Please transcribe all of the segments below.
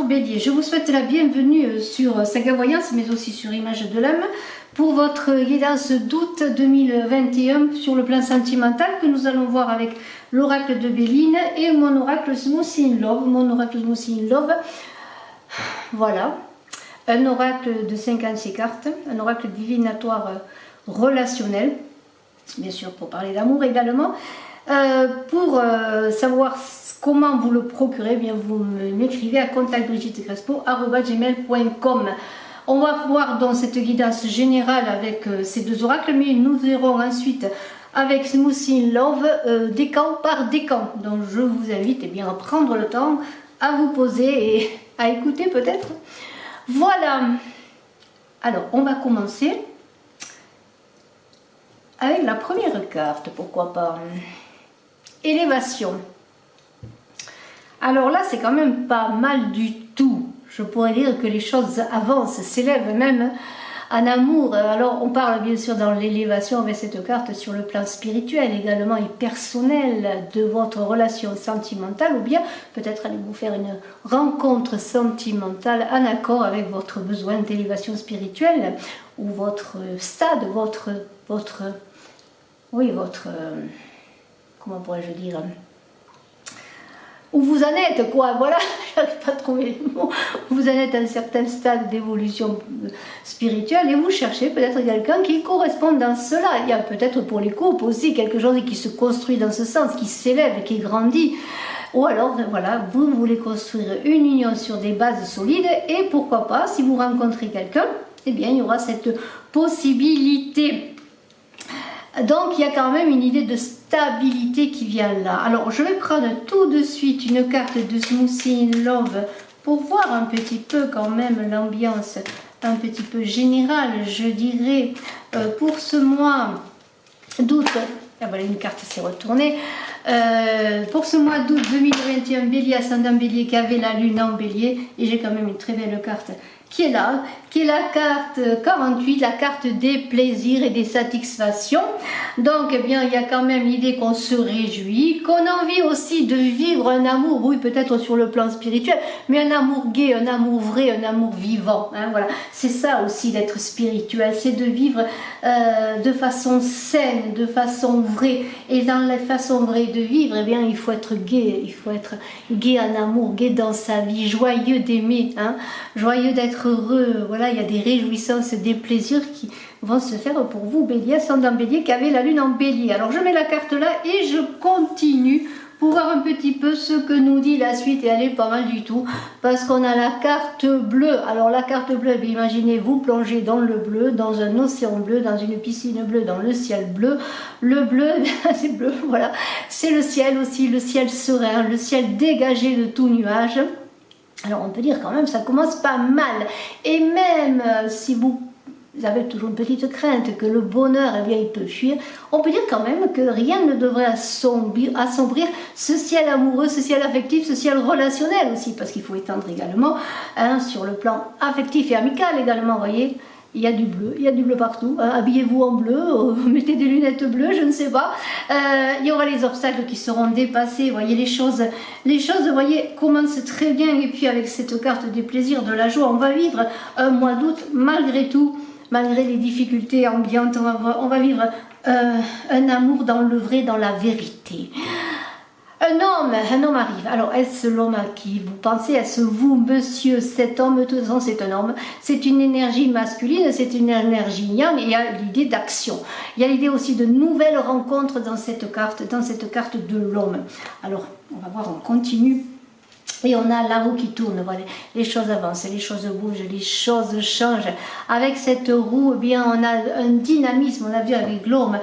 Bélier, je vous souhaite la bienvenue sur Saga Voyance, mais aussi sur Image de l'âme, pour votre guidance d'août 2021 sur le plan sentimental que nous allons voir avec l'oracle de Béline et mon oracle Smoothie in Love. Mon oracle Smoothie in Love, voilà, un oracle de 56 cartes, un oracle divinatoire relationnel, bien sûr pour parler d'amour également. Pour savoir comment vous le procurez, bien vous m'écrivez à contactbrigittekrespo@gmail.com. On va voir dans cette guidance générale avec ces deux oracles, mais nous verrons ensuite avec Smoothie in Love décan par décan. Donc je vous invite bien, à prendre le temps, à vous poser et à écouter peut-être. Voilà. Alors on va commencer avec la première carte, pourquoi pas. Élévation. Alors là, c'est quand même pas mal du tout. Je pourrais dire que les choses avancent, s'élèvent même en amour. Alors, on parle bien sûr dans l'élévation avec cette carte sur le plan spirituel également et personnel de votre relation sentimentale, ou bien peut-être allez-vous faire une rencontre sentimentale en accord avec votre besoin d'élévation spirituelle ou votre stade, comment pourrais-je dire, où vous en êtes, quoi, voilà, j'arrive pas à trouver les mots, vous en êtes à un certain stade d'évolution spirituelle et vous cherchez peut-être quelqu'un qui correspond dans cela. Il y a peut-être pour les couples aussi quelque chose qui se construit dans ce sens, qui s'élève, qui grandit. Ou alors, voilà, vous voulez construire une union sur des bases solides et pourquoi pas, si vous rencontrez quelqu'un, eh bien, il y aura cette possibilité. Donc, il y a quand même une idée de stabilité qui vient là. Alors, je vais prendre tout de suite une carte de Smoothie in Love pour voir un petit peu quand même l'ambiance un petit peu générale, je dirais, pour ce mois d'août. Ah, voilà, une carte s'est retournée. Pour ce mois d'août 2021, Bélier, ascendant Bélier, qui avait la lune en Bélier. Et j'ai quand même une très belle carte qui est là, qui est la carte 48, la carte des plaisirs et des satisfactions. Donc, eh bien, il y a quand même l'idée qu'on se réjouit, qu'on a envie aussi de vivre un amour, oui, peut-être sur le plan spirituel, mais un amour gai, un amour vrai, un amour vivant. Hein, voilà, c'est ça aussi d'être spirituel, c'est de vivre de façon saine, de façon vraie. Et dans la façon vraie de vivre, eh bien, il faut être gai, en amour, gai dans sa vie, joyeux d'aimer, hein, joyeux d'être heureux. Voilà, il y a des réjouissances, des plaisirs qui vont se faire pour vous, Bélier, ascendant Bélier, qui avait la lune en Bélier. Alors je mets la carte là et je continue pour voir un petit peu ce que nous dit la suite, et elle est pas mal du tout, parce qu'on a la carte bleue. Alors la carte bleue, bien, imaginez vous plongez dans le bleu, dans un océan bleu, dans une piscine bleue, dans le ciel bleu. Le bleu, c'est bleu, voilà, c'est le ciel aussi, le ciel serein, le ciel dégagé de tout nuage. Alors on peut dire quand même ça commence pas mal, et même si vous avez toujours une petite crainte que le bonheur, eh bien, il peut fuir, on peut dire quand même que rien ne devrait assombrir ce ciel amoureux, ce ciel affectif, ce ciel relationnel aussi, parce qu'il faut étendre également, hein, sur le plan affectif et amical également, vous voyez. Il y a du bleu partout, hein. Habillez-vous en bleu, mettez des lunettes bleues, je ne sais pas. Il y aura les obstacles qui seront dépassés, vous voyez, les choses, vous voyez, commencent très bien. Et puis avec cette carte des plaisirs, de la joie, on va vivre un mois d'août malgré tout, malgré les difficultés ambiantes, on va vivre un amour dans le vrai, dans la vérité. Un homme arrive. Alors, est-ce l'homme à qui vous pensez? Est-ce vous, monsieur, cet homme? De toute façon, c'est un homme. C'est une énergie masculine, c'est une énergie yang, et il y a l'idée d'action. Il y a l'idée aussi de nouvelles rencontres dans cette carte de l'homme. Alors, on va voir, on continue. Et on a la roue qui tourne, voilà, les choses avancent, les choses bougent, les choses changent. Avec cette roue, eh bien, on a un dynamisme, on a vu avec l'homme,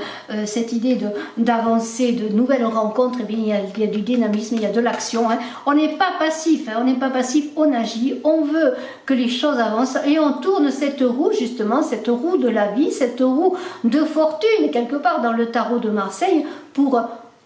cette idée d'avancer, de nouvelles rencontres, eh bien, il y a du dynamisme, il y a de l'action. Hein. On n'est pas passif, hein, on agit, on veut que les choses avancent et on tourne cette roue, justement, cette roue de la vie, cette roue de fortune, quelque part dans le tarot de Marseille, pour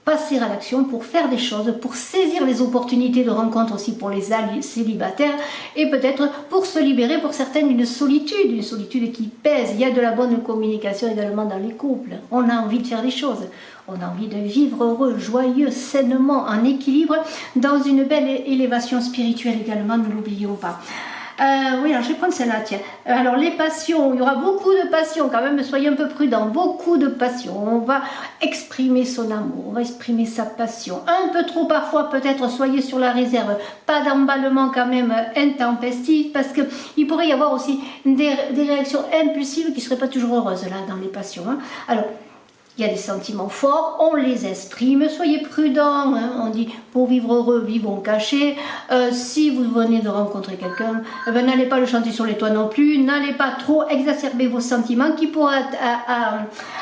passer à l'action, pour faire des choses, pour saisir les opportunités de rencontre aussi pour les célibataires et peut-être pour se libérer pour certaines d'une solitude, une solitude qui pèse. Il y a de la bonne communication également dans les couples. On a envie de faire des choses, on a envie de vivre heureux, joyeux, sainement, en équilibre, dans une belle élévation spirituelle également, ne l'oublions pas. Oui, alors je vais prendre celle-là, tiens. Alors les passions, il y aura beaucoup de passions quand même, soyez un peu prudents, beaucoup de passions. On va exprimer son amour, on va exprimer sa passion. Un peu trop parfois peut-être, soyez sur la réserve. Pas d'emballement quand même intempestif, parce qu'il pourrait y avoir aussi des réactions impulsives qui ne seraient pas toujours heureuses là dans les passions. Hein. Alors, il y a des sentiments forts, on les exprime, soyez prudents, hein. On dit pour vivre heureux, vivons cachés. Si vous venez de rencontrer quelqu'un, n'allez pas le chanter sur les toits non plus, n'allez pas trop exacerber vos sentiments qui pourraient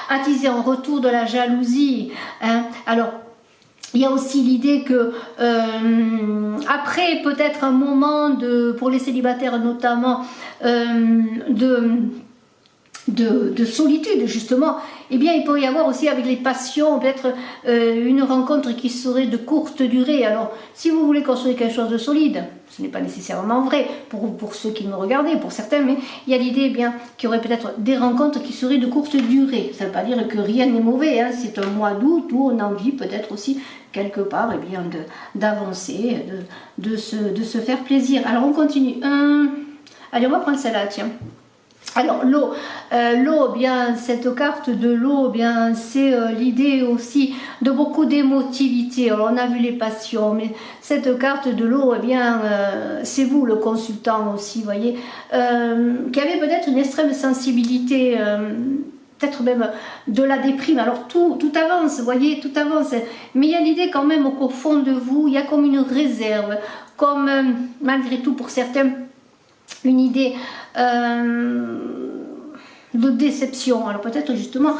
attiser en retour de la jalousie. Hein. Alors, il y a aussi l'idée que après peut-être un moment pour les célibataires notamment de solitude justement, eh bien il peut y avoir aussi avec les passions peut-être une rencontre qui serait de courte durée. Alors si vous voulez construire quelque chose de solide, ce n'est pas nécessairement vrai pour ceux qui me regardent, pour certains, mais il y a l'idée bien qu'il y aurait peut-être des rencontres qui seraient de courte durée. Ça ne veut pas dire que rien n'est mauvais, hein. C'est un mois d'août où on a envie peut-être aussi quelque part eh bien d'avancer, de se faire plaisir. Alors on continue. Allez, on va prendre celle-là, tiens. Alors l'eau, bien cette carte de l'eau, bien c'est l'idée aussi de beaucoup d'émotivité. Alors on a vu les passions, mais cette carte de l'eau, eh bien c'est vous le consultant aussi, voyez, qui avait peut-être une extrême sensibilité. Peut-être même de la déprime. Alors tout avance, vous voyez, tout avance. Mais il y a l'idée quand même qu'au fond de vous, il y a comme une réserve, comme malgré tout pour certains, une idée de déception. Alors peut-être justement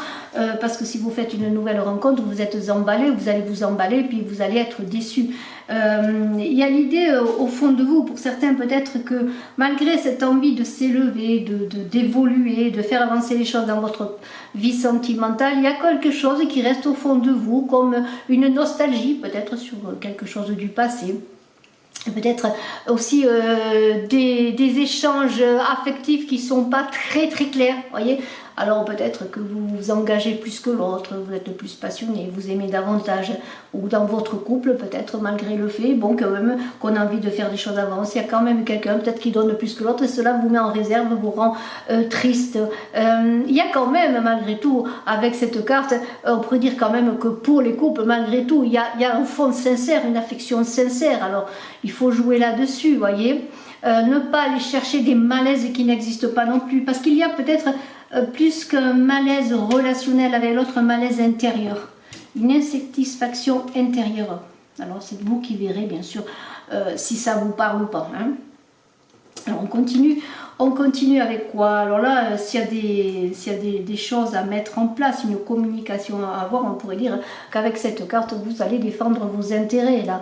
parce que si vous faites une nouvelle rencontre, vous êtes emballé, vous allez vous emballer, puis vous allez être déçu. Il y a l'idée au fond de vous, pour certains peut-être que malgré cette envie de s'élever, d'évoluer, de faire avancer les choses dans votre vie sentimentale, il y a quelque chose qui reste au fond de vous, comme une nostalgie peut-être sur quelque chose du passé. Peut-être aussi des échanges affectifs qui ne sont pas très clairs, voyez. Alors peut-être que vous vous engagez plus que l'autre, vous êtes plus passionné, vous aimez davantage, ou dans votre couple peut-être malgré le fait, bon quand même qu'on a envie de faire des choses avancer, il y a quand même quelqu'un peut-être qui donne plus que l'autre et cela vous met en réserve, vous rend triste. Il y a quand même malgré tout avec cette carte, on pourrait dire quand même que pour les couples malgré tout il y a un fond sincère, une affection sincère, alors il faut jouer là-dessus, voyez. Ne pas aller chercher des malaises qui n'existent pas non plus, parce qu'il y a peut-être plus qu'un malaise relationnel avec l'autre, un malaise intérieur, une insatisfaction intérieure. Alors c'est vous qui verrez bien sûr si ça vous parle ou pas. Hein. Alors on continue avec quoi? Alors là, s'il y a des choses à mettre en place, une communication à avoir, on pourrait dire qu'avec cette carte, vous allez défendre vos intérêts. Là,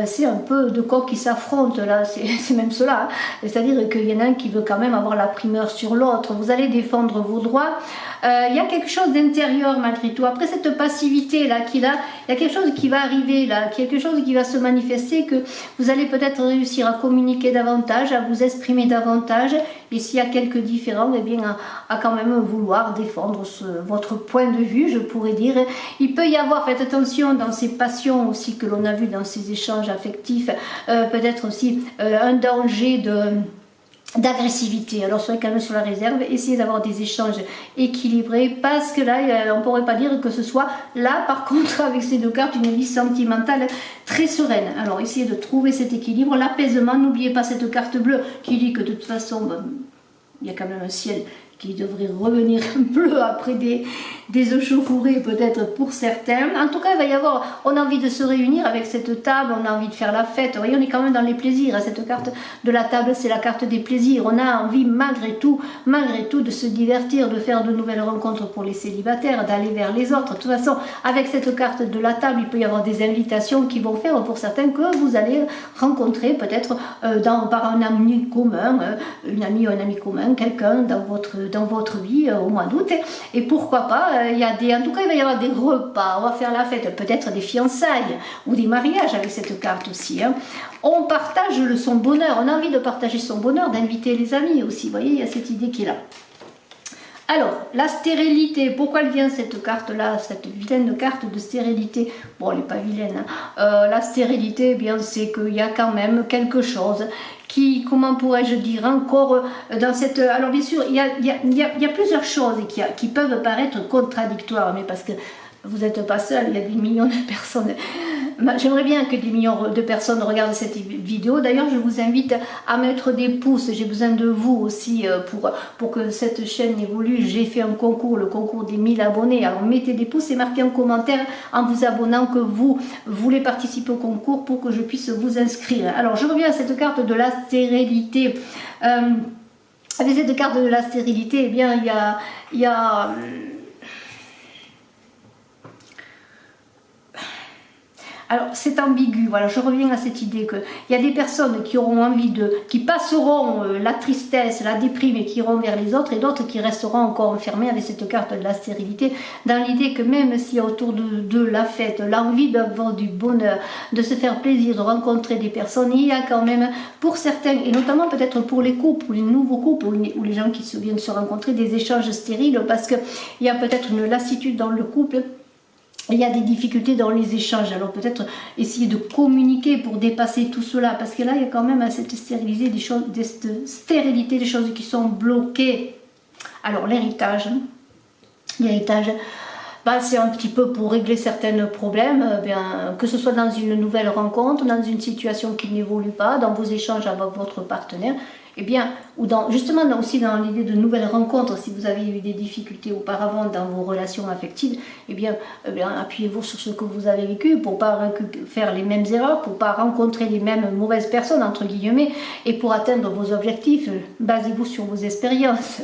c'est un peu deux coqs qui s'affrontent, là, c'est même cela. Hein. C'est-à-dire qu'il y en a un qui veut quand même avoir la primeur sur l'autre. Vous allez défendre vos droits. Il y a quelque chose d'intérieur malgré tout. Après cette passivité là qu'il a, il y a quelque chose qui va arriver là, quelque chose qui va se manifester, que vous allez peut-être réussir à communiquer davantage, à vous exprimer davantage. Et s'il y a quelques différends, eh bien à quand même vouloir défendre votre point de vue, je pourrais dire. Il peut y avoir, faites attention dans ces passions aussi que l'on a vu dans ces échanges affectifs, peut-être aussi un danger d'agressivité. Alors soyez quand même sur la réserve, essayez d'avoir des échanges équilibrés, parce que là on ne pourrait pas dire que ce soit là par contre avec ces deux cartes une vie sentimentale très sereine. Alors essayez de trouver cet équilibre, l'apaisement. N'oubliez pas cette carte bleue qui dit que de toute façon il y a quand même un ciel qui devrait revenir bleu après des échauffourées peut-être pour certains. En tout cas, il va y avoir, on a envie de se réunir avec cette table, on a envie de faire la fête. Vous voyez, on est quand même dans les plaisirs. Cette carte de la table, c'est la carte des plaisirs. On a envie malgré tout de se divertir, de faire de nouvelles rencontres pour les célibataires, d'aller vers les autres. De toute façon, avec cette carte de la table, il peut y avoir des invitations qui vont faire pour certains que vous allez rencontrer peut-être par un ami commun, une amie ou un ami commun, quelqu'un dans votre vie au mois d'août, et pourquoi pas en tout cas, il va y avoir des repas, on va faire la fête, peut-être des fiançailles ou des mariages avec cette carte aussi. Hein. On partage son bonheur, on a envie de partager son bonheur, d'inviter les amis aussi. Vous voyez, il y a cette idée qui est là. Alors, la stérilité, pourquoi elle vient cette carte-là, cette vilaine carte de stérilité? Bon, elle n'est pas vilaine. Hein. La stérilité, eh bien, c'est qu'il y a quand même quelque chose qui, comment pourrais-je dire, encore dans cette... Alors, bien sûr, il y a plusieurs choses qui peuvent paraître contradictoires, mais parce que vous n'êtes pas seul, il y a des millions de personnes. J'aimerais bien que des millions de personnes regardent cette vidéo. D'ailleurs, je vous invite à mettre des pouces. J'ai besoin de vous aussi pour que cette chaîne évolue. J'ai fait un concours, le concours des 1000 abonnés. Alors, mettez des pouces et marquez en commentaire en vous abonnant que vous voulez participer au concours pour que je puisse vous inscrire. Alors, je reviens à cette carte de la stérilité. Avec cette carte de la stérilité, eh bien, il y a alors c'est ambigu, voilà, je reviens à cette idée qu'il y a des personnes qui auront envie qui passeront la tristesse, la déprime et qui iront vers les autres, et d'autres qui resteront encore enfermés avec cette carte de la stérilité, dans l'idée que même s'il y a autour de la fête, l'envie d'avoir du bonheur, de se faire plaisir, de rencontrer des personnes, il y a quand même pour certains, et notamment peut-être pour les couples, ou les nouveaux couples, ou les gens qui viennent se rencontrer, des échanges stériles, parce qu'il y a peut-être une lassitude dans le couple. Il y a des difficultés dans les échanges, alors peut-être essayer de communiquer pour dépasser tout cela, parce que là il y a quand même cette stérilité des choses qui sont bloquées. Alors l'héritage, c'est un petit peu pour régler certains problèmes, que ce soit dans une nouvelle rencontre, dans une situation qui n'évolue pas, dans vos échanges avec votre partenaire, ou justement aussi dans l'idée de nouvelles rencontres, si vous avez eu des difficultés auparavant dans vos relations affectives, appuyez-vous sur ce que vous avez vécu pour ne pas faire les mêmes erreurs, pour ne pas rencontrer les mêmes mauvaises personnes, entre guillemets, et pour atteindre vos objectifs, basez-vous sur vos expériences.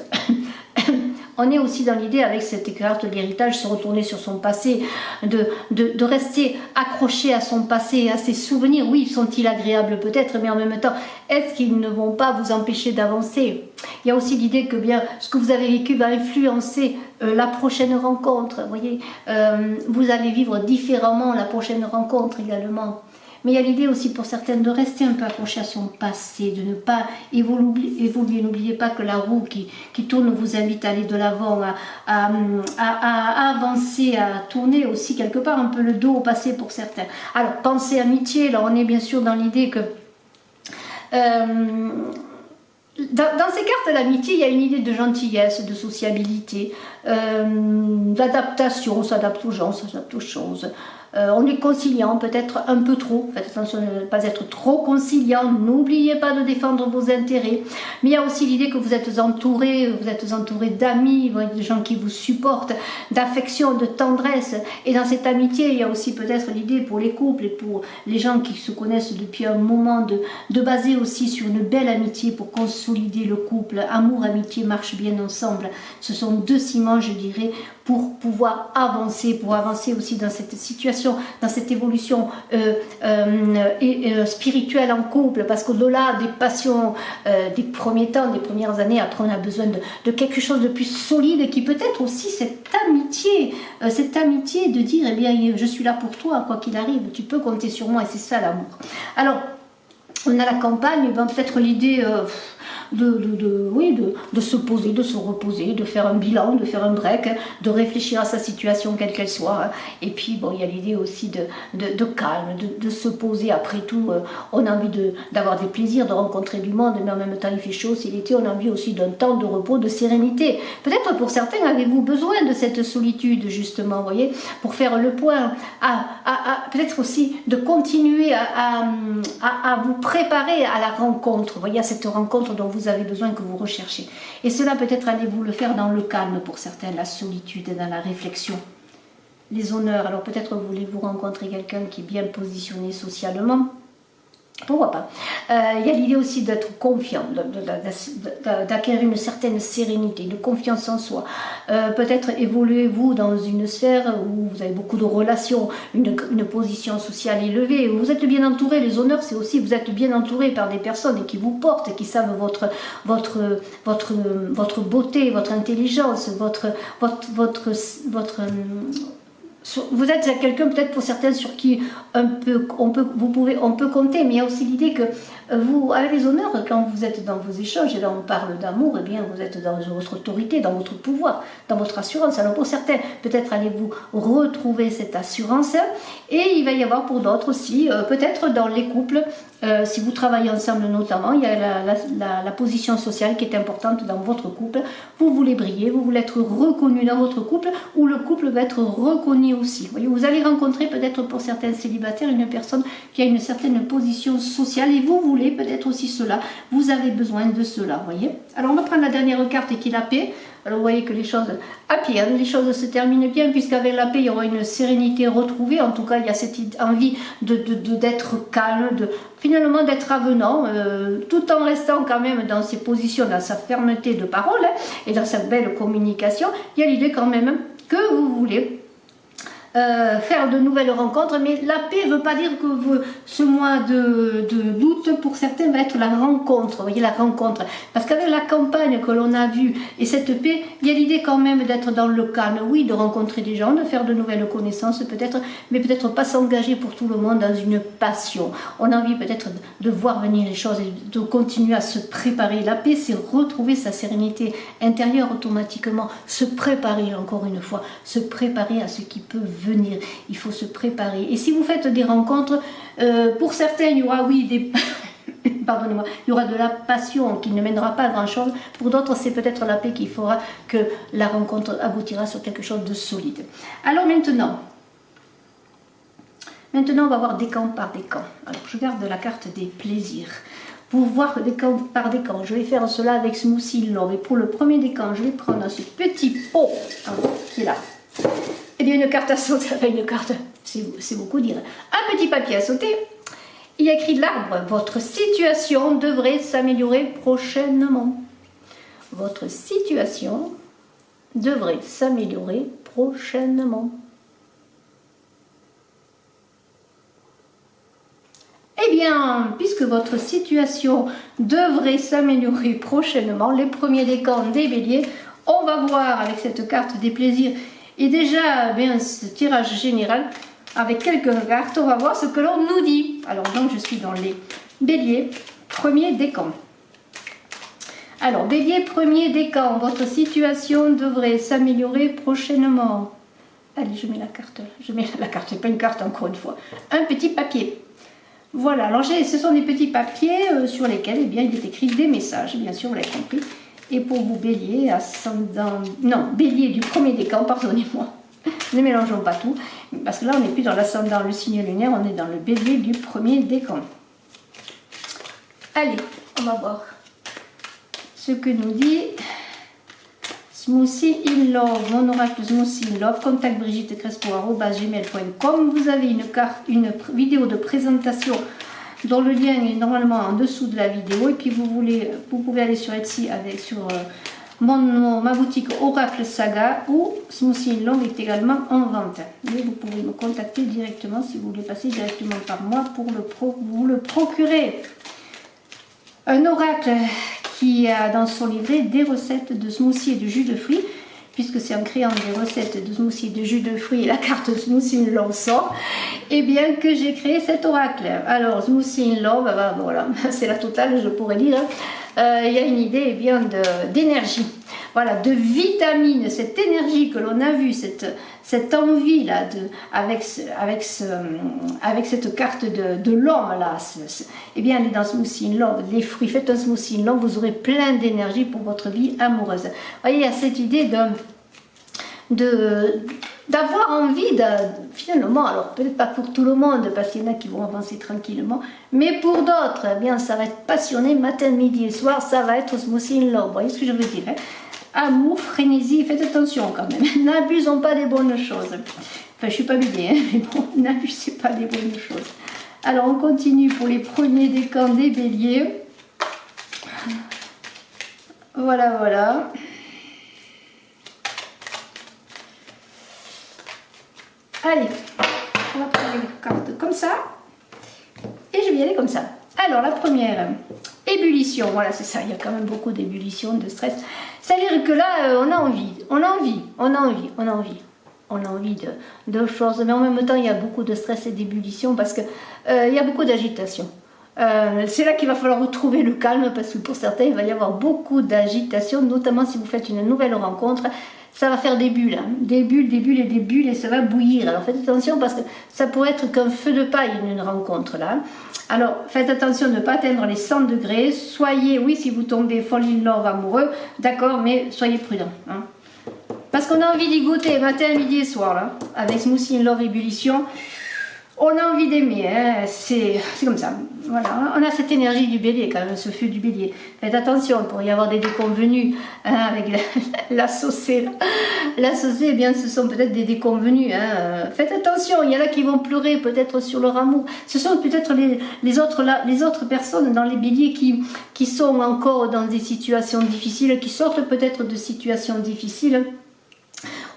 On est aussi dans l'idée, avec cette carte de l'héritage, se retourner sur son passé, de rester accroché à son passé, à ses souvenirs. Oui, sont-ils agréables peut-être, mais en même temps, est-ce qu'ils ne vont pas vous empêcher d'avancer? Il y a aussi l'idée que ce que vous avez vécu va influencer la prochaine rencontre. Vous voyez, vous allez vivre différemment la prochaine rencontre également. Mais il y a l'idée aussi pour certaines de rester un peu accroché à son passé, de ne pas évoluer. N'oubliez pas que la roue qui tourne vous invite à aller de l'avant, à avancer, à tourner aussi quelque part un peu le dos au passé pour certains. Alors, pensée amitié, là on est bien sûr dans l'idée que... Dans ces cartes d'amitié, il y a une idée de gentillesse, de sociabilité, d'adaptation, on s'adapte aux gens, on s'adapte aux choses. On est conciliant, peut-être un peu trop, faites attention de ne pas être trop conciliant, n'oubliez pas de défendre vos intérêts, mais il y a aussi l'idée que vous êtes entouré d'amis, de gens qui vous supportent, d'affection, de tendresse, et dans cette amitié, il y a aussi peut-être l'idée pour les couples et pour les gens qui se connaissent depuis un moment, de baser aussi sur une belle amitié pour consolider le couple. Amour, amitié marchent bien ensemble, ce sont deux ciments, je dirais, pour pouvoir avancer aussi dans cette situation, dans cette évolution spirituelle en couple, parce qu'au-delà des passions des premiers temps, des premières années, après on a besoin de quelque chose de plus solide, qui peut être aussi cette amitié de dire, eh bien, je suis là pour toi, quoi qu'il arrive, tu peux compter sur moi, et c'est ça l'amour. Alors, on a la campagne, peut-être l'idée... de se poser, de se reposer, de faire un bilan, de faire un break, de réfléchir à sa situation quelle qu'elle soit. Et puis bon, il y a l'idée aussi de calme, de se poser. Après tout, on a envie d'avoir des plaisirs, de rencontrer du monde, mais en même temps il fait chaud, c'est l'été, on a envie aussi d'un temps de repos, de sérénité. Peut-être pour certains, avez-vous besoin de cette solitude justement, vous voyez, pour faire le point, peut-être aussi de continuer à vous préparer à la rencontre, vous voyez, à cette rencontre dont vous avez besoin, que vous recherchez. Et cela peut-être allez-vous le faire dans le calme pour certains, la solitude, dans la réflexion. Les honneurs, alors peut-être voulez-vous rencontrer quelqu'un qui est bien positionné socialement, Pourquoi pas. Il y a l'idée aussi d'être confiant, d'acquérir une certaine sérénité, de confiance en soi. Peut-être évoluez-vous dans une sphère où vous avez beaucoup de relations, une position sociale élevée, où vous êtes bien entouré. Les honneurs, c'est aussi vous êtes bien entouré par des personnes qui vous portent, qui savent votre beauté, votre intelligence, vous êtes quelqu'un peut-être pour certains sur qui on peut compter, mais il y a aussi l'idée que vous, avec les honneurs, quand vous êtes dans vos échanges, et là on parle d'amour, eh bien vous êtes dans votre autorité, dans votre pouvoir, dans votre assurance. Alors pour certains, peut-être allez-vous retrouver cette assurance, et il va y avoir pour d'autres aussi, peut-être dans les couples, si vous travaillez ensemble notamment, il y a la position sociale qui est importante dans votre couple. Vous voulez briller, vous voulez être reconnu dans votre couple, ou le couple va être reconnu aussi. Vous allez rencontrer peut-être pour certains célibataires une personne qui a une certaine position sociale, et vous voulez peut-être aussi cela. Vous avez besoin de cela, voyez. Alors on va prendre la dernière carte qui est la paix. Alors vous voyez que les choses, les choses se terminent bien, puisqu'avec la paix, il y aura une sérénité retrouvée. En tout cas, il y a cette envie d'être calme, finalement d'être avenant, tout en restant quand même dans ses positions, dans sa fermeté de parole, et dans sa belle communication. Il y a l'idée quand même que vous voulez faire de nouvelles rencontres, mais la paix ne veut pas dire que ce mois de d'août pour certains va être la rencontre, vous voyez, la rencontre, parce qu'avec la campagne que l'on a vue et cette paix, il y a l'idée quand même d'être dans le calme, oui, de rencontrer des gens, de faire de nouvelles connaissances peut-être, mais peut-être pas s'engager pour tout le monde dans une passion. On a envie peut-être de voir venir les choses et de continuer à se préparer. La paix, c'est retrouver sa sérénité intérieure automatiquement, se préparer encore une fois, se préparer à ce qui peut venir. Il faut se préparer. Et si vous faites des rencontres, pour certains, il y aura, oui, pardonnez-moi, il y aura de la passion qui ne mènera pas à grand chose. Pour d'autres, c'est peut-être la paix qui fera que la rencontre aboutira sur quelque chose de solide. Alors maintenant, on va voir des camps par des camps. Alors, je garde la carte des plaisirs. Pour voir des camps par des camps, je vais faire cela avec Smoothie Love. Et pour le premier des camps, je vais prendre ce petit pot qui est là. Eh bien, une carte à sauter, enfin une carte, c'est beaucoup dire. Un petit papier à sauter. Il y a écrit l'arbre. Votre situation devrait s'améliorer prochainement. Votre situation devrait s'améliorer prochainement. Eh bien, puisque votre situation devrait s'améliorer prochainement, les premiers décans des béliers, on va voir avec cette carte des plaisirs et déjà bien ce tirage général avec quelques cartes, on va voir ce que l'on nous dit. Alors donc je suis dans les béliers, premier décan. Alors bélier, premier décan, votre situation devrait s'améliorer prochainement. Allez, je mets la carte, c'est pas une carte encore une fois, un petit papier. Voilà, alors ce sont des petits papiers sur lesquels eh bien, il est écrit des messages, bien sûr, vous l'avez compris. Et pour vous bélier, bélier du premier décan, pardonnez-moi, ne mélangeons pas tout, parce que là on n'est plus dans l'ascendant, le signe lunaire, on est dans le bélier du premier décan. Allez, on va voir ce que nous dit Smoothie in Love, mon oracle Smoothie in Love, contact brigitte-crespo@gmail.com. Vous avez une vidéo de présentation dont le lien est normalement en dessous de la vidéo, et puis vous pouvez aller sur Etsy sur ma boutique Oracle Saga, où Smoothie in Love est également en vente. Mais vous pouvez me contacter directement si vous voulez passer directement par moi pour vous le procurer. Un oracle qui a dans son livret des recettes de smoothie et de jus de fruits, puisque c'est en créant des recettes de smoothie et de jus de fruits et la carte Smoothie in Love sort, et bien que j'ai créé cet oracle. Alors Smoothie in Love, voilà, c'est la totale, je pourrais dire. Il y a une idée eh bien d'énergie, voilà, de vitamine, cette énergie que l'on a vue, cette envie là, avec cette carte de l'homme là, eh bien elle est dans Smoothie in Love, les fruits, faites un Smoothie in Love, vous aurez plein d'énergie pour votre vie amoureuse. Vous voyez, il y a cette idée d'avoir envie finalement, alors peut-être pas pour tout le monde parce qu'il y en a qui vont avancer tranquillement, mais pour d'autres, eh bien ça va être passionné matin, midi et soir, ça va être Smoothie in Love. Vous voyez ce que je veux dire, hein? Amour, frénésie, faites attention quand même, n'abusons pas des bonnes choses. Enfin, je suis pas bélier, hein, mais bon, n'abusez pas des bonnes choses. Alors on continue pour les premiers décans des béliers. Voilà, voilà. Allez, on va prendre les cartes comme ça. Et je vais y aller comme ça. Alors la première, ébullition. Voilà, c'est ça, il y a quand même beaucoup d'ébullition, de stress. C'est-à-dire que là, on a envie de choses. Mais en même temps, il y a beaucoup de stress et d'ébullition parce qu'il y a beaucoup d'agitation. C'est là qu'il va falloir retrouver le calme parce que pour certains il va y avoir beaucoup d'agitation, notamment si vous faites une nouvelle rencontre. Ça va faire des bulles, hein. Des bulles et des bulles et ça va bouillir. Alors faites attention parce que ça pourrait être qu'un feu de paille une rencontre là. Alors faites attention de ne pas atteindre les 100 degrés. Soyez, oui, si vous tombez fall in love amoureux, d'accord, mais soyez prudent, hein. Parce qu'on a envie d'y goûter matin, midi et soir là, avec Smoothie in Love Ébullition. On a envie d'aimer, hein. C'est comme ça. Voilà, on a cette énergie du bélier quand même, ce feu du bélier. Faites attention, il pourrait y avoir des déconvenus, hein, avec l'associé. L'associé, eh bien, ce sont peut-être des déconvenus, hein. Faites attention, il y en a qui vont pleurer peut-être sur leur amour. Ce sont peut-être les autres personnes dans les béliers qui sont encore dans des situations difficiles, qui sortent peut-être de situations difficiles,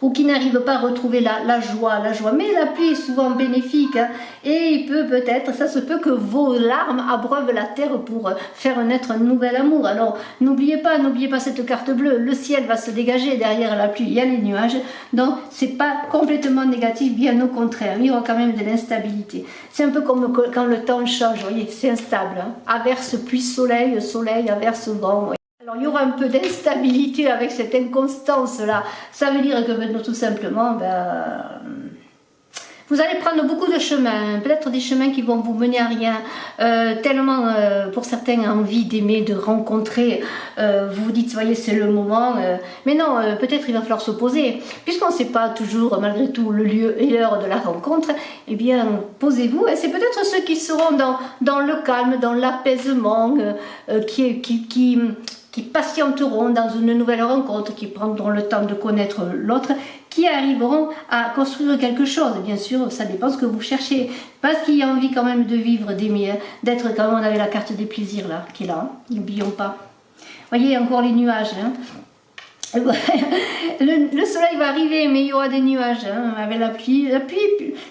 ou qui n'arrivent pas à retrouver la joie. Mais la pluie est souvent bénéfique, hein, et il peut peut-être, ça se peut que vos larmes abreuvent la terre pour faire naître un nouvel amour. Alors n'oubliez pas cette carte bleue, le ciel va se dégager derrière la pluie, il y a les nuages, donc c'est pas complètement négatif, bien au contraire, il y aura quand même de l'instabilité. C'est un peu comme quand le temps change, vous voyez, c'est instable, hein. Averse, pluie, soleil, averse, vent, ouais. Alors il y aura un peu d'instabilité avec cette inconstance-là. Ça veut dire que tout simplement, vous allez prendre beaucoup de chemins, peut-être des chemins qui vont vous mener à rien, tellement pour certains envie d'aimer, de rencontrer, vous vous dites, voyez, c'est le moment, mais non, peut-être il va falloir s'opposer, puisqu'on ne sait pas toujours, malgré tout, le lieu et l'heure de la rencontre, eh bien, posez-vous, et c'est peut-être ceux qui seront dans le calme, dans l'apaisement, qui patienteront dans une nouvelle rencontre, qui prendront le temps de connaître l'autre, qui arriveront à construire quelque chose. Bien sûr, ça dépend ce que vous cherchez, parce qu'il y a envie quand même de vivre, d'aimer, hein, d'être comme on avait la carte des plaisirs là, qui est là, hein. N'oublions pas. Voyez, encore les nuages, hein. Le soleil va arriver, mais il y aura des nuages, hein, avec la pluie,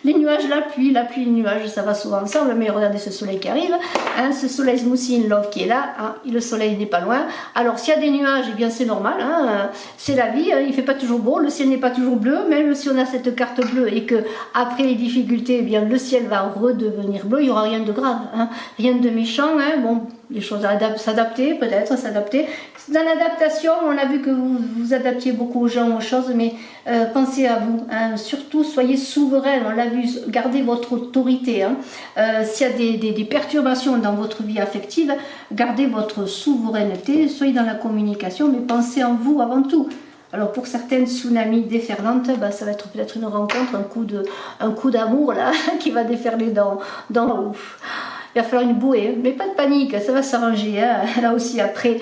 les nuages, la pluie, les nuages, ça va souvent ensemble. Mais regardez ce soleil qui arrive, hein, ce soleil Smoothie in Love qui est là, hein, le soleil n'est pas loin. Alors s'il y a des nuages, eh bien c'est normal, hein, c'est la vie, hein, il ne fait pas toujours beau, le ciel n'est pas toujours bleu, même si on a cette carte bleue et que après les difficultés, eh bien le ciel va redevenir bleu, il n'y aura rien de grave, hein, rien de méchant, hein, bon. Les choses à s'adapter, peut-être s'adapter. Dans l'adaptation, on a vu que vous vous adaptiez beaucoup aux gens, aux choses, mais pensez à vous, hein. Surtout soyez souverain, on l'a vu, gardez votre autorité, hein. S'il y a des perturbations dans votre vie affective, gardez votre souveraineté, soyez dans la communication, mais pensez en vous avant tout. Alors pour certaines tsunamis déferlantes, ça va être peut-être une rencontre, un coup d'amour là, qui va déferler dans ouf. Il va falloir une bouée, mais pas de panique, ça va s'arranger, hein. Là aussi, après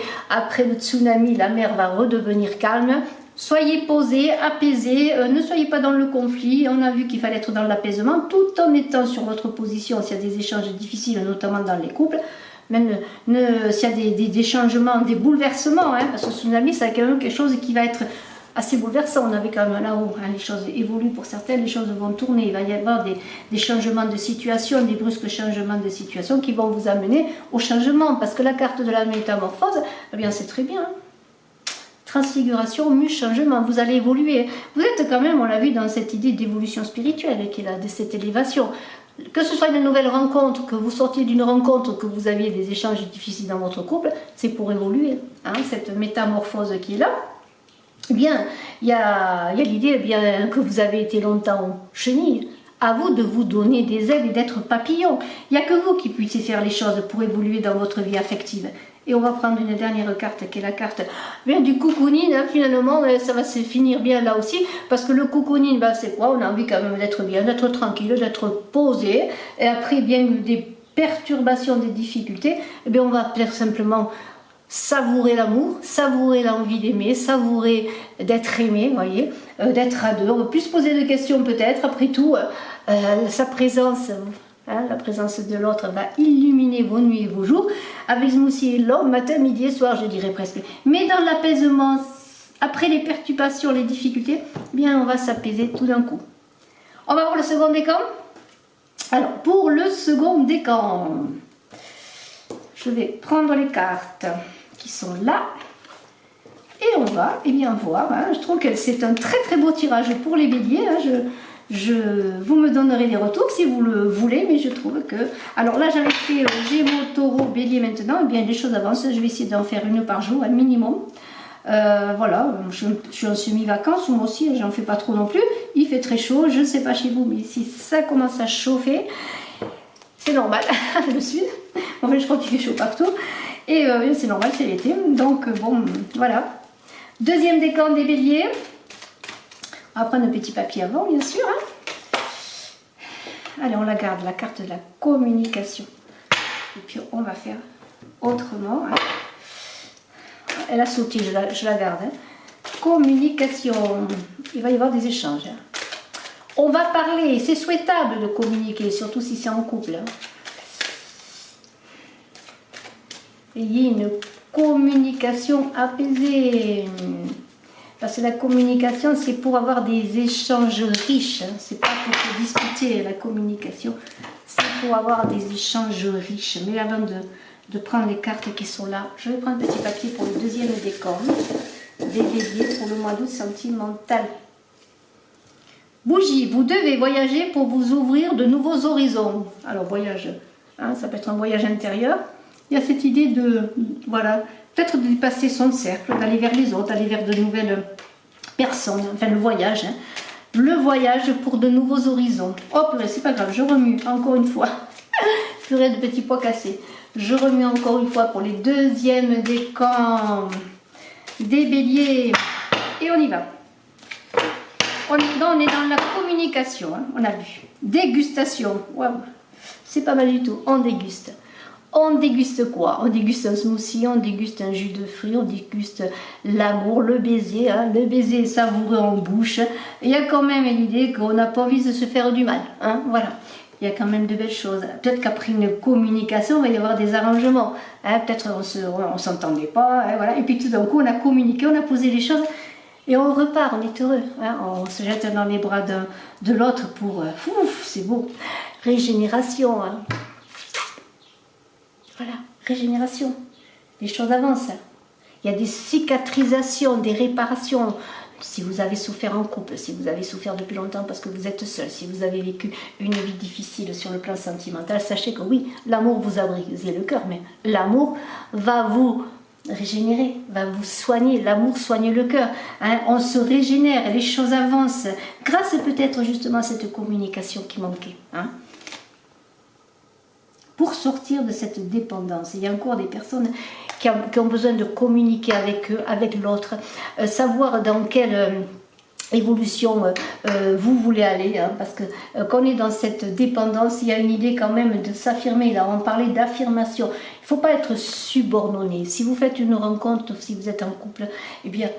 le tsunami, la mer va redevenir calme. Soyez posés, apaisés, ne soyez pas dans le conflit. On a vu qu'il fallait être dans l'apaisement, tout en étant sur votre position s'il y a des échanges difficiles, notamment dans les couples. Même s'il y a des changements, des bouleversements, hein, parce que le tsunami, c'est quand même quelque chose qui va être assez bouleversant. On avait quand même là-haut, hein, les choses évoluent pour certaines, les choses vont tourner, il va y avoir des changements de situation, des brusques changements de situation qui vont vous amener au changement, parce que la carte de la métamorphose, eh bien c'est très bien, hein. Transfiguration, mue, changement, vous allez évoluer. Vous êtes quand même, on l'a vu, dans cette idée d'évolution spirituelle qui est là, de cette élévation. Que ce soit une nouvelle rencontre, que vous sortiez d'une rencontre, que vous aviez des échanges difficiles dans votre couple, c'est pour évoluer, hein, cette métamorphose qui est là. Eh bien, il y a l'idée que vous avez été longtemps chenille. À vous de vous donner des ailes et d'être papillon. Il n'y a que vous qui puissiez faire les choses pour évoluer dans votre vie affective. Et on va prendre une dernière carte qui est la carte du cocooning, hein, finalement, ça va se finir bien là aussi, parce que le cocooning, c'est quoi? On a envie quand même d'être bien, d'être tranquille, d'être posé, et après, bien des perturbations, des difficultés, eh bien, on va peut-être simplement savourer l'amour, savourer l'envie d'aimer, savourer d'être aimé, voyez, d'être à deux. On va plus se poser de questions peut-être, après tout, sa présence, Hein, la présence de l'autre va illuminer vos nuits et vos jours. Avec Smoothie, l'homme, matin, midi et soir, je dirais presque. Mais dans l'apaisement, après les perturbations, les difficultés, eh bien on va s'apaiser tout d'un coup. On va voir le second décan. Alors, pour le second décan, je vais prendre les cartes qui sont là. Et on va voir. Hein, je trouve que c'est un très très beau tirage pour les béliers. Hein, vous me donnerez des retours si vous le voulez, mais je trouve que... Alors là, j'avais fait Gémeaux, Taureau, Bélier maintenant. Eh bien, les choses avancent. Je vais essayer d'en faire une par jour, un minimum. Voilà, je suis en semi-vacances, moi aussi, j'en fais pas trop non plus. Il fait très chaud, je ne sais pas chez vous, mais si ça commence à chauffer, c'est normal, le sud. En fait, je crois qu'il fait chaud partout. Et c'est normal, c'est l'été. Donc, bon, voilà. Deuxième décan des béliers. On va prendre un petit papier avant, bien sûr. Hein. Allez, on la garde, la carte de la communication. Et puis, on va faire autrement. Hein. Elle a sauté, je la garde. Hein. Communication. Il va y avoir des échanges. Hein. On va parler. C'est souhaitable de communiquer, surtout si c'est en couple. Hein. Ayez une communication apaisée. Parce que la communication, c'est pour avoir des échanges riches. Hein. C'est pas pour se disputer, la communication. C'est pour avoir des échanges riches. Mais avant de prendre les cartes qui sont là, je vais prendre un petit papier pour le deuxième décan des béliers pour le mois d'août sentimental. Bougie, vous devez voyager pour vous ouvrir de nouveaux horizons. Alors voyage, hein, ça peut être un voyage intérieur. Il y a cette idée de, voilà, peut-être de dépasser son cercle, d'aller vers les autres, d'aller vers de nouvelles personnes, enfin le voyage. Hein. Le voyage pour de nouveaux horizons. Oh purée, c'est pas grave, je remue encore une fois. Purée de petits pois cassés. Je remue encore une fois pour les deuxièmes décans des béliers. Et on y va. On est dans la communication, hein, on a vu. Dégustation. Waouh, c'est pas mal du tout. On déguste. On déguste quoi? On déguste un smoothie, on déguste un jus de fruits, on déguste l'amour, le baiser. Hein, le baiser savoureux en bouche. Il y a quand même l'idée qu'on n'a pas envie de se faire du mal. Hein, voilà. Il y a quand même de belles choses. Peut-être qu'après une communication, il va y avoir des arrangements. Hein, peut-être on ne s'entendait pas. Hein, voilà. Et puis tout d'un coup, on a communiqué, on a posé les choses. Et on repart, on est heureux. Hein, on se jette dans les bras de l'autre pour... ouf, c'est beau. Régénération. Hein. Voilà, régénération. Les choses avancent. Il y a des cicatrisations, des réparations. Si vous avez souffert en couple, si vous avez souffert depuis longtemps parce que vous êtes seul, si vous avez vécu une vie difficile sur le plan sentimental, sachez que oui, l'amour vous a brisé le cœur, mais l'amour va vous régénérer, va vous soigner. L'amour soigne le cœur. Hein, on se régénère, les choses avancent. Grâce peut-être justement à cette communication qui manquait. Hein. Pour sortir de cette dépendance. Il y a encore des personnes qui ont besoin de communiquer avec eux, avec l'autre, savoir dans quelle évolution vous voulez aller, hein, parce que quand on est dans cette dépendance, il y a une idée quand même de s'affirmer. Là, on parlait d'affirmation. Il ne faut pas être subordonné. Si vous faites une rencontre, si vous êtes en couple, eh bien,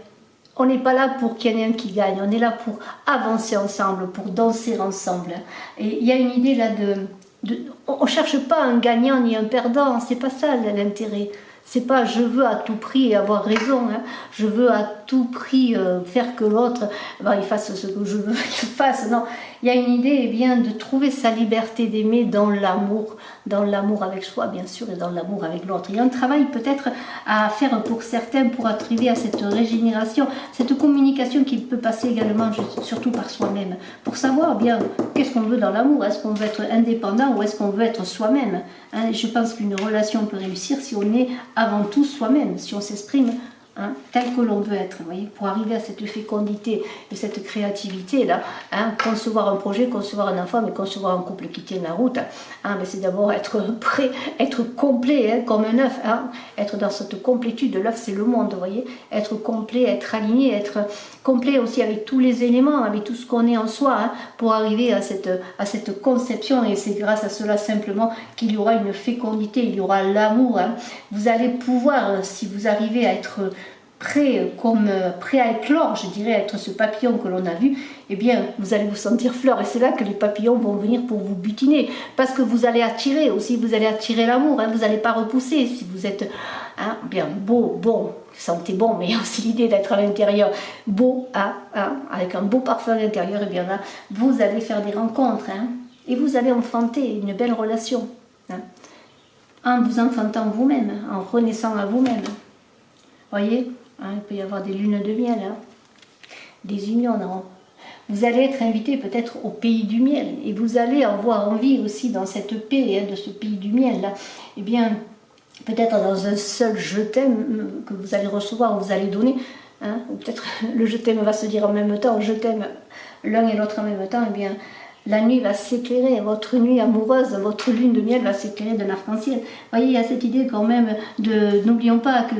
on n'est pas là pour qu'il y en ait un qui gagne. On est là pour avancer ensemble, pour danser ensemble. Et il y a une idée là on ne cherche pas un gagnant ni un perdant, c'est pas ça l'intérêt. C'est pas je veux à tout prix avoir raison, hein. Je veux à tout prix faire que l'autre il fasse ce que je veux qu'il fasse. Non, il y a une idée bien de trouver sa liberté d'aimer dans l'amour avec soi bien sûr et dans l'amour avec l'autre. Il y a un travail peut-être à faire pour certains pour arriver à cette régénération, cette communication qui peut passer également surtout par soi-même, pour savoir bien qu'est-ce qu'on veut dans l'amour. Est-ce qu'on veut être indépendant ou est-ce qu'on veut être soi-même, hein. Je pense qu'une relation peut réussir si on est avant tout soi-même, si on s'exprime hein, tel que l'on veut être, vous voyez, pour arriver à cette fécondité et cette créativité là, hein, concevoir un projet, concevoir un enfant, mais concevoir un couple qui tienne la route, hein, c'est d'abord être prêt, être complet, hein, comme un œuf, hein, être dans cette complétude. L'œuf c'est le monde, vous voyez, être complet, être aligné, être complet aussi avec tous les éléments, avec tout ce qu'on est en soi, hein, pour arriver à cette conception. Et c'est grâce à cela simplement qu'il y aura une fécondité, il y aura l'amour, hein. Vous allez pouvoir, si vous arrivez à être prêt à éclore, je dirais, être ce papillon que l'on a vu, eh bien, vous allez vous sentir fleur. Et c'est là que les papillons vont venir pour vous butiner. Parce que vous allez attirer aussi, vous allez attirer l'amour. Hein, vous n'allez pas repousser. Si vous êtes bien beau, bon, sentez bon, mais il y a aussi l'idée d'être à l'intérieur beau, avec un beau parfum à l'intérieur, et bien là, vous allez faire des rencontres. Hein, et vous allez enfanter une belle relation. Hein, en vous enfantant vous-même, en renaissant à vous-même. Voyez, il peut y avoir des lunes de miel, des unions. Vous allez être invité peut-être au pays du miel et vous allez avoir envie aussi dans cette paix de ce pays du miel là, eh bien peut-être dans un seul je t'aime que vous allez recevoir, vous allez donner, ou peut-être le je t'aime va se dire en même temps, je t'aime l'un et l'autre en même temps, eh bien la nuit va s'éclairer, votre nuit amoureuse, votre lune de miel va s'éclairer d'un arc-en-ciel. Vous voyez, il y a cette idée quand même de, n'oublions pas que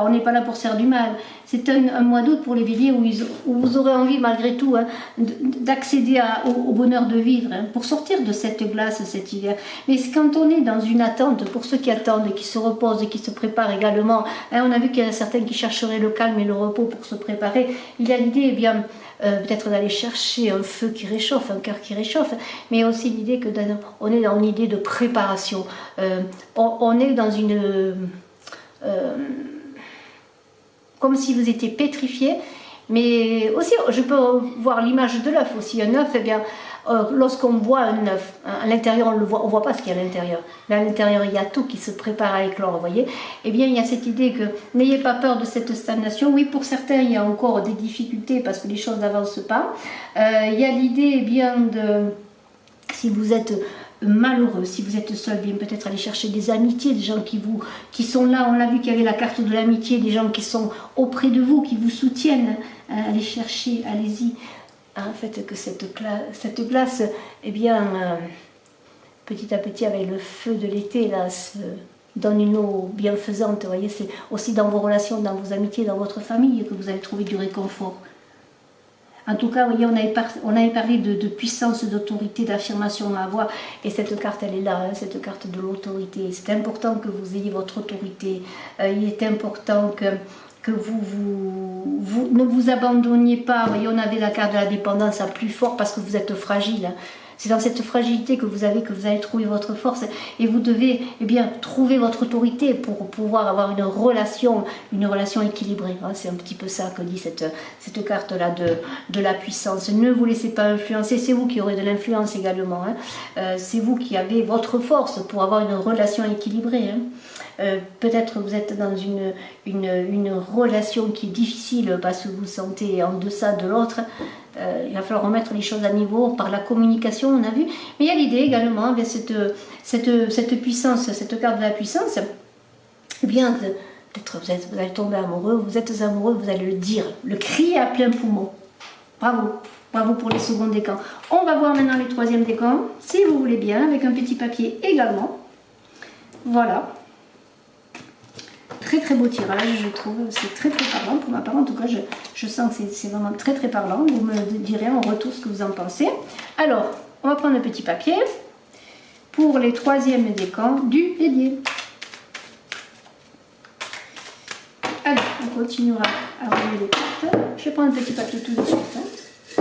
on n'est pas là pour se faire du mal. C'est un mois d'août pour les béliers où vous aurez envie malgré tout d'accéder au bonheur de vivre, pour sortir de cette glace cet hiver. Mais quand on est dans une attente, pour ceux qui attendent et qui se reposent et qui se préparent également, on a vu qu'il y en a certains qui chercheraient le calme et le repos pour se préparer. Il y a l'idée, eh bien, peut-être d'aller chercher un feu qui réchauffe, un cœur qui réchauffe, mais aussi l'idée que on est dans une idée de préparation. On est dans une... comme si vous étiez pétrifié, mais aussi, je peux voir l'image de l'œuf aussi. Un œuf, eh bien, lorsqu'on voit un œuf, à l'intérieur, on ne voit pas ce qu'il y a à l'intérieur. Mais à l'intérieur, il y a tout qui se prépare à éclore, vous voyez. Eh bien, il y a cette idée que n'ayez pas peur de cette stagnation. Oui, pour certains, il y a encore des difficultés parce que les choses n'avancent pas. Il y a l'idée, eh bien, si vous êtes malheureux, si vous êtes seul, bien peut-être aller chercher des amitiés, des gens qui sont là. On a vu qu'il y avait la carte de l'amitié, des gens qui sont auprès de vous, qui vous soutiennent. Allez chercher, allez-y. Faites que cette glace, eh bien, petit à petit, avec le feu de l'été, là, se donne une eau bienfaisante. Vous voyez, c'est aussi dans vos relations, dans vos amitiés, dans votre famille que vous allez trouver du réconfort. En tout cas, vous voyez, on avait parlé de puissance, d'autorité, d'affirmation à avoir. Et cette carte, elle est là, cette carte de l'autorité. C'est important que vous ayez votre autorité. Il est important que vous ne vous abandonniez pas. Vous voyez, on avait la carte de la dépendance à plus fort parce que vous êtes fragile. C'est dans cette fragilité que vous allez trouver votre force. Et vous devez trouver votre autorité pour pouvoir avoir une relation équilibrée. C'est un petit peu ça que dit cette carte-là de la puissance. Ne vous laissez pas influencer. C'est vous qui aurez de l'influence également. C'est vous qui avez votre force pour avoir une relation équilibrée. Peut-être vous êtes dans une relation qui est difficile parce que vous vous sentez en deçà de l'autre. Il va falloir remettre les choses à niveau par la communication, on a vu. Mais il y a l'idée également, cette puissance, cette carte de la puissance, eh bien, peut-être vous allez tomber amoureux, vous êtes amoureux, vous allez le dire, le crier à plein poumon. Bravo, bravo pour les seconds décans. On va voir maintenant les troisièmes décans, si vous voulez bien, avec un petit papier également. Voilà. Très très beau tirage, je trouve, c'est très très parlant pour ma part, en tout cas je sens que c'est vraiment très très parlant, vous me direz en retour ce que vous en pensez. Alors, on va prendre un petit papier pour les troisièmes décans du Bélier. Allez, on continuera à relier les cartes, je vais prendre un petit papier tout de suite,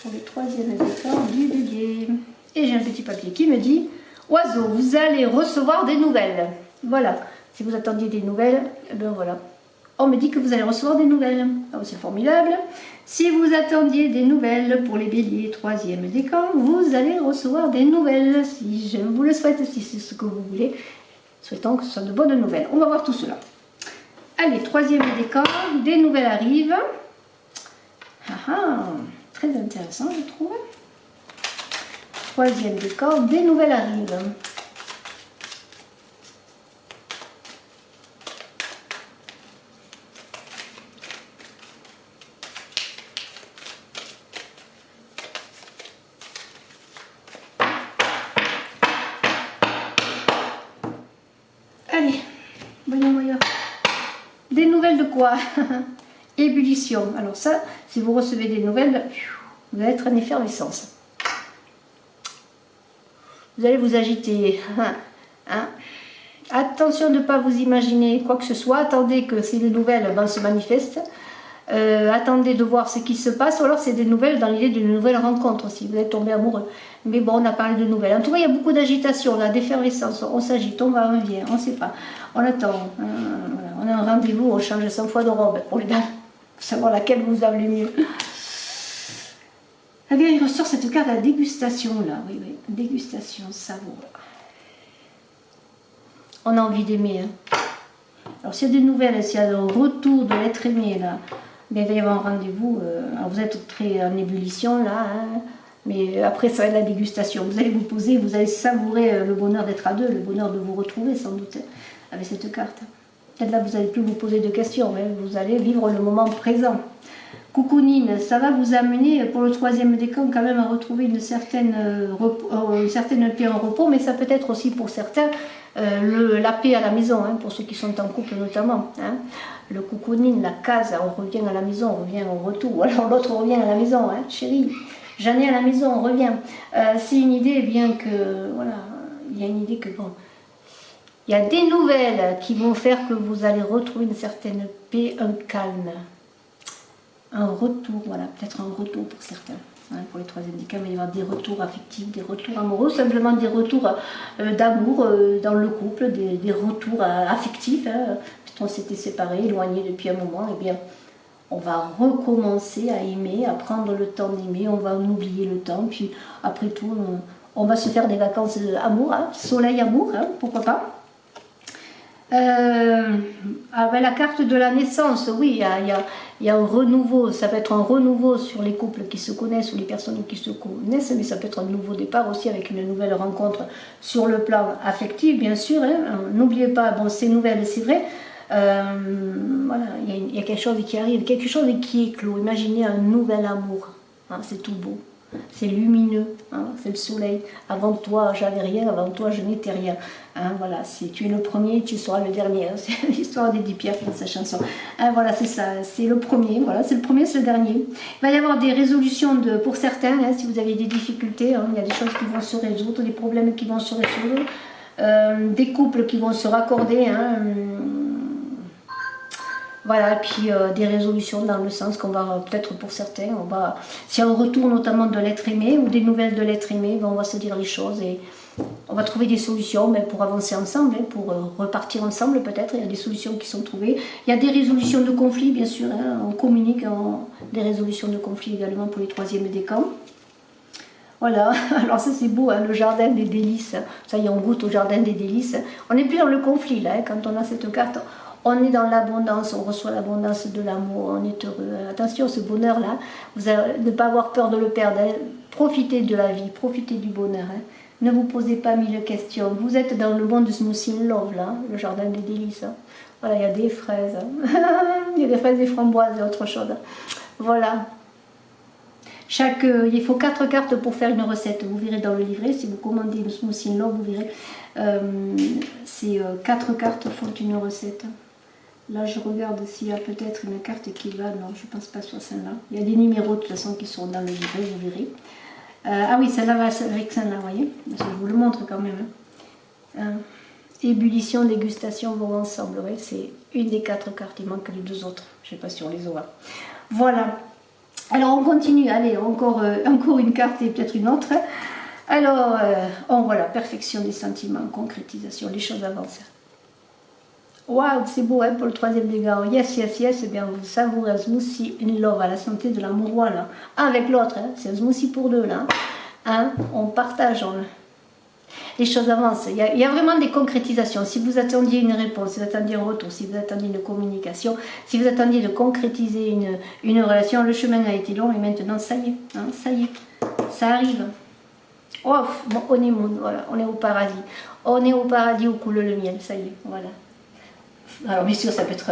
pour les troisièmes décans du Bélier. Et j'ai un petit papier qui me dit, oiseau, vous allez recevoir des nouvelles, voilà. Si vous attendiez des nouvelles, eh bien voilà. On me dit que vous allez recevoir des nouvelles. Oh, c'est formidable. Si vous attendiez des nouvelles pour les béliers, troisième décan, vous allez recevoir des nouvelles. Si je vous le souhaite, si c'est ce que vous voulez, souhaitons que ce soit de bonnes nouvelles. On va voir tout cela. Allez, troisième décan, des nouvelles arrivent. Très intéressant, je trouve. Troisième décan, des nouvelles arrivent. Allez, voyons. Des nouvelles de quoi? Ébullition. Alors ça, si vous recevez des nouvelles, vous allez être en effervescence. Vous allez vous agiter. Attention de ne pas vous imaginer quoi que ce soit. Attendez que ces nouvelles se manifestent. Attendez de voir ce qui se passe. Ou alors c'est des nouvelles dans l'idée d'une nouvelle rencontre si vous êtes tombé amoureux. Mais bon, on a parlé de nouvelles. En tout cas, il y a beaucoup d'agitation, d'effervescence. On s'agite, on va, on vient, on ne sait pas. On attend. Voilà. On a un rendez-vous, on change 100 fois de robe pour les dames. Pour savoir laquelle vous avez le mieux. Eh bien, il ressort cette carte à la dégustation, là. Oui, oui. Dégustation, savoure. On a envie d'aimer. Hein. Alors, s'il y a des nouvelles, s'il y a un retour de l'être aimé, là, bien, il va y avoir un rendez-vous. Alors, vous êtes très en ébullition, là. Hein, mais après, ça va être la dégustation. Vous allez vous poser, vous allez savourer le bonheur d'être à deux, le bonheur de vous retrouver, sans doute, hein, avec cette carte. Peut-être là, vous n'allez plus vous poser de questions. Hein, vous allez vivre le moment présent. Coucounine, ça va vous amener pour le troisième décan quand même à retrouver une certaine paix en repos, mais ça peut être aussi pour certains la paix à la maison, hein, pour ceux qui sont en couple notamment. Hein. Le coucounine, la case, on revient à la maison, on revient au retour, ou alors l'autre revient à la maison, hein, chérie, j'en ai à la maison, on revient. C'est une idée bien que, voilà, il y a une idée que bon, il y a des nouvelles qui vont faire que vous allez retrouver une certaine paix, un calme. Un retour, voilà, peut-être un retour pour certains. Hein, pour les troisièmes décans, il va y avoir des retours affectifs, des retours amoureux, simplement des retours d'amour dans le couple, des retours affectifs. Hein. On s'était séparés, éloignés depuis un moment, et bien on va recommencer à aimer, à prendre le temps d'aimer, on va en oublier le temps, puis après tout, on va se faire des vacances amour, hein, soleil amour, hein, pourquoi pas. La carte de la naissance, oui, il y a un renouveau, ça peut être un renouveau sur les couples qui se connaissent ou les personnes qui se connaissent, mais ça peut être un nouveau départ aussi avec une nouvelle rencontre sur le plan affectif, bien sûr. Hein. N'oubliez pas, bon, c'est nouvelle, c'est vrai. Voilà, il y a quelque chose qui arrive, quelque chose qui éclot. Imaginez un nouvel amour, hein, c'est tout beau. C'est lumineux, hein, c'est le soleil. Avant toi, j'avais rien, avant toi, je n'étais rien. Hein, voilà, tu es le premier, tu seras le dernier. Hein, c'est l'histoire d'Edith Piaf dans sa chanson. Hein, voilà, c'est ça, c'est le premier, voilà, c'est le premier, c'est le dernier. Il va y avoir des résolutions pour certains, hein, si vous avez des difficultés, hein, il y a des choses qui vont se résoudre, des problèmes qui vont se résoudre, des couples qui vont se raccorder. Hein, voilà, et puis des résolutions dans le sens qu'on va, peut-être pour certains, s'il y a un retour notamment de l'être aimé ou des nouvelles de l'être aimé, on va se dire les choses et on va trouver des solutions mais pour avancer ensemble, hein, pour repartir ensemble peut-être, il y a des solutions qui sont trouvées. Il y a des résolutions de conflits bien sûr, hein, on communique des résolutions de conflits également pour les troisièmes décans. Voilà, alors ça c'est beau, hein, le jardin des délices, ça y est on goûte au jardin des délices. On n'est plus dans le conflit là, hein, quand on a cette carte. On est dans l'abondance, on reçoit l'abondance de l'amour, on est heureux. Attention, ce bonheur-là, vous allez ne pas avoir peur de le perdre. Hein. Profitez de la vie, profitez du bonheur. Hein. Ne vous posez pas mille questions. Vous êtes dans le monde de Smoothie in Love, là, le jardin des délices. Hein. Voilà, il y a des fraises. Hein. Il y a des fraises, des framboises et autre chose. Voilà. Il faut 4 cartes pour faire une recette. Vous verrez dans le livret, si vous commandez le Smoothie in Love, vous verrez. Ces 4 cartes font une recette. Là, je regarde s'il y a peut-être une carte qui va. Non, je ne pense pas que ce soit celle-là. Il y a des numéros de toute façon qui sont dans le livret, vous verrez. Ah oui, celle-là va avec celle-là, vous voyez. Je vous le montre quand même. Hein. Ébullition, dégustation vont ensemble. Ouais, c'est une des 4 cartes. Il manque les 2 autres. Je ne sais pas si on les aura. Voilà. Alors, on continue. Allez, encore une carte et peut-être une autre. Alors, on voit la perfection des sentiments, concrétisation, les choses avancent. Waouh, c'est beau hein, pour le troisième dégât. Yes, yes, yes. Eh bien, vous savourez un smoothie in love à la santé de l'amour là. Avec l'autre, hein, c'est un smoothie pour deux là. Hein, on partage. Les choses avancent. Il y a vraiment des concrétisations. Si vous attendiez une réponse, si vous attendiez un retour, si vous attendiez une communication, si vous attendiez de concrétiser une relation, le chemin a été long et maintenant ça y est. Hein, ça y est. Ça arrive. Oh, bon, on est moon, voilà, on est au paradis. On est au paradis où coule le miel, ça y est, voilà. Alors bien sûr, ça peut être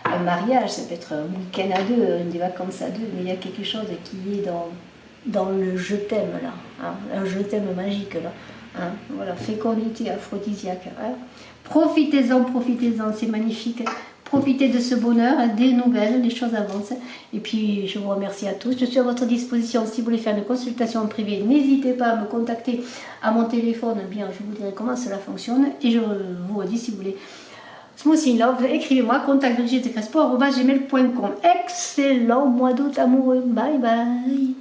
un mariage, ça peut être un week-end à deux, des vacances à deux, mais il y a quelque chose qui est dans le je t'aime là, hein, un je t'aime magique là. Hein, voilà, fécondité aphrodisiaque. Hein. Profitez-en, c'est magnifique. Profitez de ce bonheur, des nouvelles, les choses avancent. Et puis, je vous remercie à tous. Je suis à votre disposition si vous voulez faire une consultation en privé. N'hésitez pas à me contacter à mon téléphone. Bien, je vous dirai comment cela fonctionne. Et je vous redis, si vous voulez Smoothie Love, écrivez-moi contactbrigittecrespo@gmail.com. Excellent mois d'août amoureux. Bye bye.